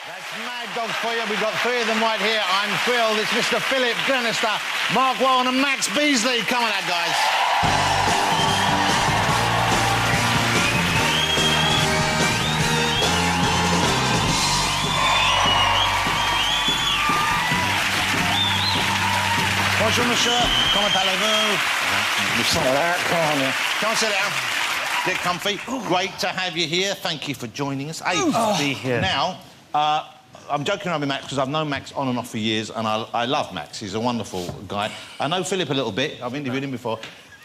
That's Mad Dogs for you. We've got three of them right here. I'm thrilled. It's Mr. Philip Glenister, Marc Warren and Max Beesley. Come on out, guys. Bonjour, monsieur. Comment allez-vous? Come on, sit down. Get comfy. Great to have you here. Thank you for joining us. Hey, be here. Now, I'm joking around with Max because I've known Max on and off for years, and I love Max. He's a wonderful guy. I know Philip a little bit. I've interviewed him before.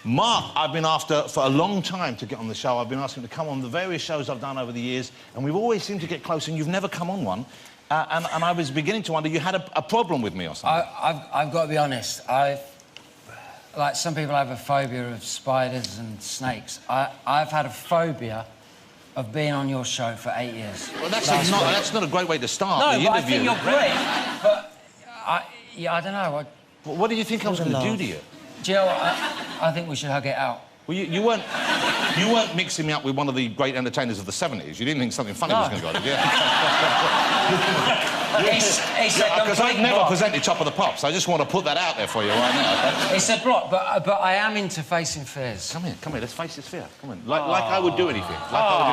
Marc, I've been after for a long time to get on the show. I've been asking him to come on the various shows I've done over the years, and we've always seemed to get close, and you've never come on one. And I was beginning to wonder, you had a problem with me or something? I've got to be honest. Like some people have a phobia of spiders and snakes. I've had a phobia of being on your show for 8 years. Well, that's not a great way to start the interview. No, but I think you're great. But I don't know. What did you think I was going to do to you? Do you know what? I think we should hug it out. Well, you weren't mixing me up with one of the great entertainers of the 70s. You didn't think something funny was going to go on, did you? Because I've never presented Top of the Pops. I just want to put that out there for you right now. Okay? It's a block, but I am into facing fears. Come here, let's face this fear. Come on. Like I would do anything. Like I would do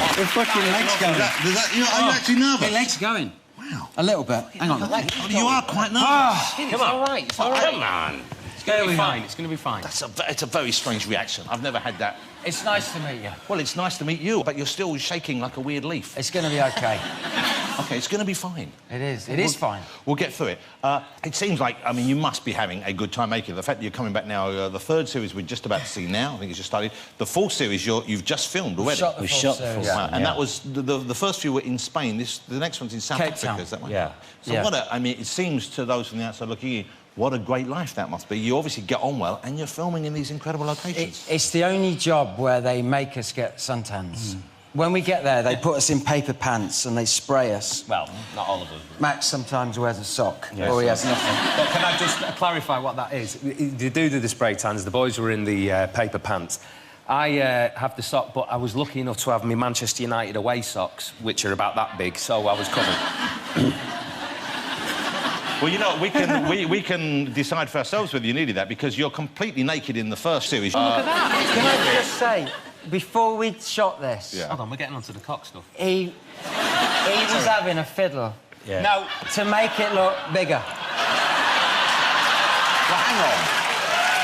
anything. Your fucking legs going. Are you actually nervous? Your legs going. Wow. A little bit. Hang on. You are quite nervous. Come on. All right. It's all right. Come on. It's going to be fine. It's going to be fine. It's a very strange reaction. I've never had that. It's nice to meet you. Well, it's nice to meet you, but you're still shaking like a weird leaf. It's going to be OK. OK, it's going to be fine. It is. It is fine. We'll get through it. It seems like, I mean, you must be having a good time making it. The fact that you're coming back now, the third series we're just about to see now, I think it's just started. The fourth series you've just filmed already. We shot the full series. Wow. And that was... The first few were in Spain. The next one's in South Africa, is that right? Yeah. So I mean, it seems to those from the outside looking in, what a great life that must be. You obviously get on well, and you're filming in these incredible locations. It's the only job where they make us get suntans. When we get there, they put us in paper pants and they spray us. Well, not all of us. Max sometimes wears a sock, Yes. or he has nothing. But can I just clarify what that is? You do the spray tans. The boys were in the paper pants. I have the sock, but I was lucky enough to have my Manchester United away socks, which are about that big, so I was covered. Well, you know, we can decide for ourselves whether you needed that, because you're completely naked in the first series. Look at that! Can I just say, before we shot this... Hold on, we're getting onto the cock stuff. He was having a fiddle. Yeah. No, to make it look bigger. Well, hang on.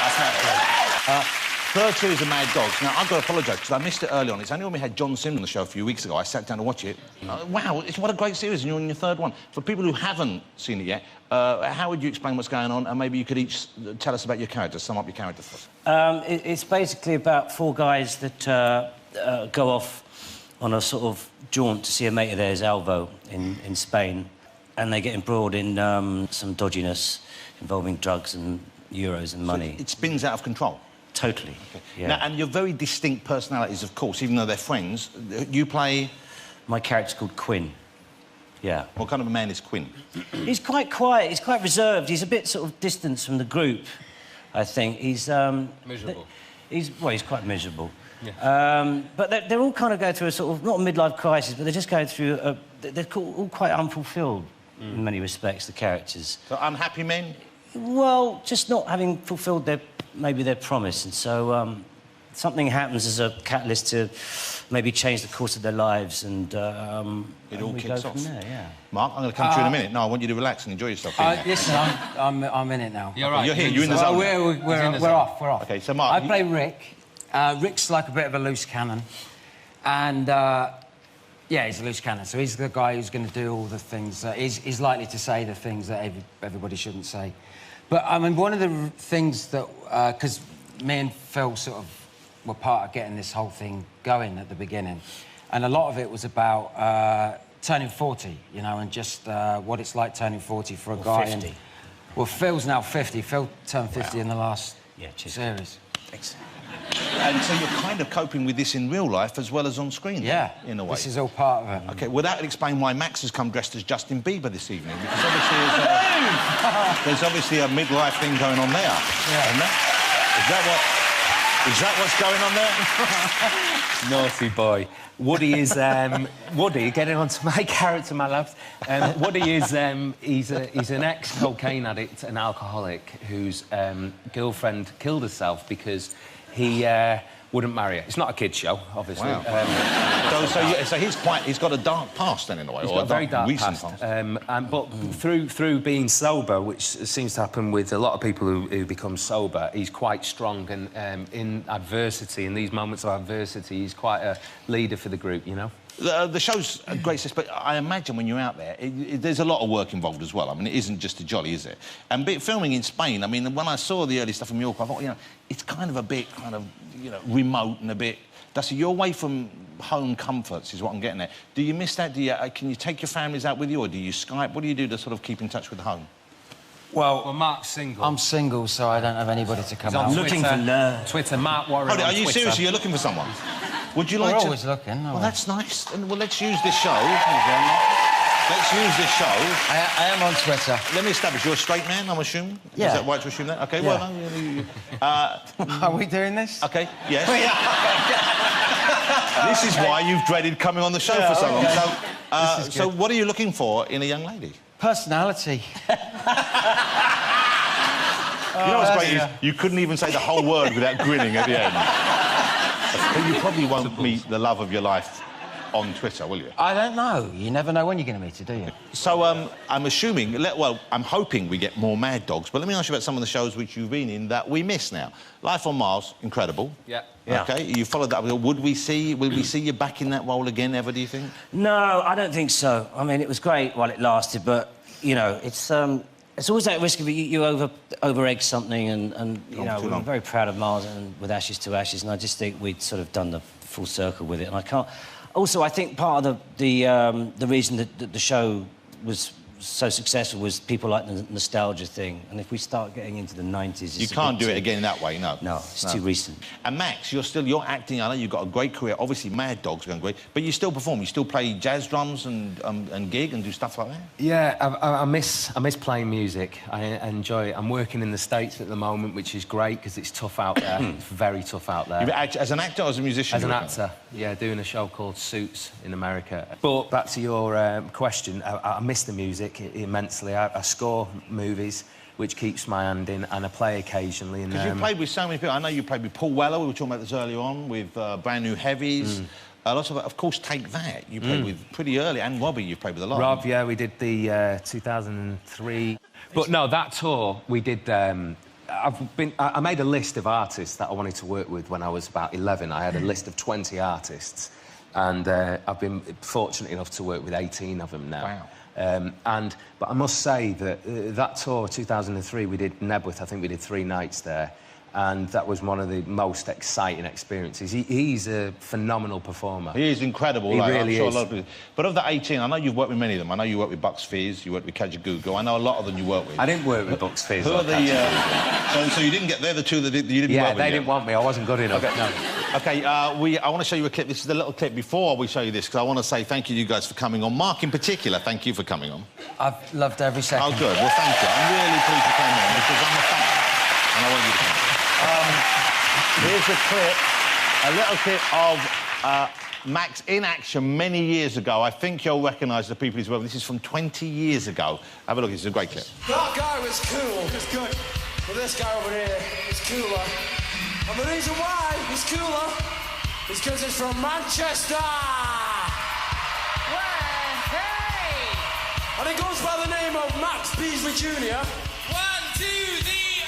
That's not true. Third series of Mad Dogs. Now, I've got to apologise, because I missed it early on. It's only when we had John Sim on the show a few weeks ago, I sat down to watch it. Wow, what a great series, and you're in your third one. For people who haven't seen it yet, how would you explain what's going on? And maybe you could each tell us about your characters, sum up your characters for us. It's basically about four guys that go off on a sort of jaunt to see a mate of theirs, Alvo, in Spain, and they get embroiled in some dodginess involving drugs and euros and money. So it spins out of control? Totally, okay. Yeah. Now, and your very distinct personalities, of course, even though they're friends. You play... My character's called Quinn. Yeah. What kind of a man is Quinn? He's quite quiet, he's quite reserved, he's a bit sort of distant from the group, I think. He's... Miserable. He's quite miserable. Yeah. But they're all kind of going through a sort of, not a midlife crisis, but they're just going through they're all quite unfulfilled in many respects, the characters. So unhappy men? Well, just not having fulfilled maybe their promise, and so something happens as a catalyst to maybe change the course of their lives, and it all we kicks go off. from there, yeah. Marc, I'm going to come to you in a minute. No, I want you to relax and enjoy yourself. Listen, I'm in it now. You're right. You're here, you're in the zone. We're off. OK, so Marc... I play Rick. Rick's like a bit of a loose cannon. And, yeah, he's a loose cannon. So he's the guy who's going to do all the things... he's likely to say the things that everybody shouldn't say. But, I mean, one of the things that... Because me and Phil sort of were part of getting this whole thing going at the beginning. And a lot of it was about turning 40, you know, and just what it's like turning 40 for a guy. 50. And, well, Phil's now 50. Phil turned 50 in the last series. Thanks. And so you're kind of coping with this in real life as well as on screen, yeah, in a way. This is all part of it. OK, well, that would explain why Max has come dressed as Justin Bieber this evening, because obviously there's obviously a midlife thing going on there. Yeah. Isn't there? Is that what... Is that what's going on there? Naughty boy. Woody is... Woody, getting on to my character, my loves. Woody is... he's an ex-cocaine addict and alcoholic whose girlfriend killed herself because he wouldn't marry her. It's not a kid's show, obviously. Wow. So he's got a dark past then, in a way, he's or got a very dark recent past. But through being sober, which seems to happen with a lot of people who become sober, he's quite strong and in adversity, in these moments of adversity, he's quite a leader for the group, you know? The show's a great success, but I imagine when you're out there, there's a lot of work involved as well. I mean, it isn't just a jolly, is it? And filming in Spain, I mean, when I saw the early stuff from York, I thought, you know, it's kind of a bit, you know, remote and a bit... You're away from home comforts, is what I'm getting at. Do you miss that? Can you take your families out with you, or do you Skype? What do you do to sort of keep in touch with home? Well, Mark's single. I'm single, so I don't have anybody to come out. I'm looking for love. Twitter, Marc Warren. Are you serious? You're looking for someone? Would you like We're to... always looking. Well, that's nice. Well, let's use this show. Let's use this show. I am on Twitter. Let me establish. You're a straight man, I'm assuming? Yeah. Is that right to assume that? OK, Yeah. well, no... Are we doing this? OK, yes. This is why you've dreaded coming on the show for so long. So what are you looking for in a young lady? Personality. You know what's great is you couldn't even say the whole word without grinning at the end. But you probably won't meet the love of your life on Twitter, will you? I don't know. You never know when you're going to meet her, do you? So, I'm assuming... Well, I'm hoping we get more Mad Dogs, but let me ask you about some of the shows which you've been in that we miss now. Life on Mars, incredible. Yeah. OK, you followed that. Will we see you back in that role again ever, do you think? No, I don't think so. I mean, it was great while it lasted, but, you know, it's always that risk of you over-egg something and you know, we're very proud of Mars and with Ashes to Ashes, and I just think we'd sort of done the full circle with it, and I can't... Also, I think part of the reason that the show was so successful was people like the nostalgia thing, and if we start getting into the 90s... You can't do it again that way, no. No, it's too recent. And Max, you're acting, I know you've got a great career, obviously Mad Dog's going great, but you still perform, you still play jazz drums and gig and do stuff like that? Yeah, I miss playing music. I enjoy it. I'm working in the States at the moment, which is great because it's tough out there. It's very tough out there. As an actor or as a musician? As an actor, yeah, doing a show called Suits in America. But back to your question, I miss the music immensely. I score movies, which keeps my hand in, and I play occasionally. Because you've played with so many people. I know you played with Paul Weller, we were talking about this earlier on, with Brand New Heavies. Lots of course, Take That, you played with pretty early, and Robbie, you've played with a lot. Rob, yeah, we did the 2003... But no, that tour, we did... I made a list of artists that I wanted to work with when I was about 11. I had a list of 20 artists, and I've been fortunate enough to work with 18 of them now. Wow. But I must say that that tour, 2003, we did Nebworth. I think we did 3 nights there, and that was one of the most exciting experiences. He's a phenomenal performer. He is incredible. He really I'm sure is. A lot of people... But of the 18, I know you've worked with many of them. I know you worked with Bucks Fizz, you worked with Kajagoogoo. I know a lot of them you worked with. I didn't work with Bucks Fizz. Who are the... So you didn't get... They're the two that you didn't work with. Yeah, they didn't want me. I wasn't good enough. Okay, no. OK, I want to show you a clip. This is the little clip before we show you this, because I want to say thank you to you guys for coming on. Mark, in particular, thank you for coming on. I've loved every second. Oh, good. Well, thank you. I'm really pleased you came on, because I'm a fan, and I want you to come. Here's a little clip of Max in action many years ago. I think you'll recognise the people he's working with. This is from 20 years ago. Have a look. This is a great clip. That guy was cool. It's good. But this guy over here is cooler. And the reason why he's cooler is because he's from Manchester. Well, hey! And he goes by the name of Max Beesley Jr. 1, 2, 3,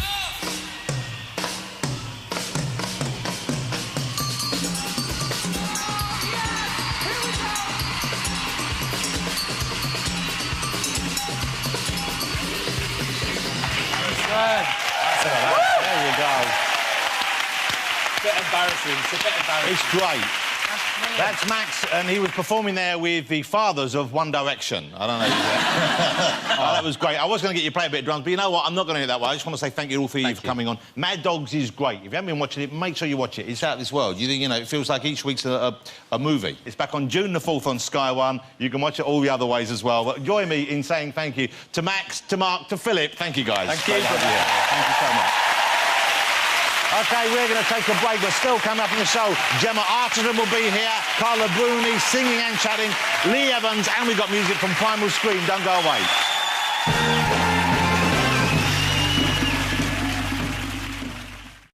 up! There you go. Bit embarrassing. It's a bit embarrassing. It's great. That's Max, and he was performing there with the fathers of One Direction. I don't know. That was great. I was going to get you to play a bit of drums, but you know what? I'm not going to do it that way. I just want to say thank you all for coming on. Mad Dogs is great. If you haven't been watching it, make sure you watch it. It's out of this world. You know, it feels like each week's a movie. It's back on June the 4th on Sky One. You can watch it all the other ways as well. But join me in saying thank you to Max, to Mark, to Philip. Thank you, guys. Thank you. Thank you so much. OK, we're going to take a break, but still coming up in the show, Gemma Arterton will be here, Carla Bruni, singing and chatting, Lee Evans, and we've got music from Primal Scream. Don't go away.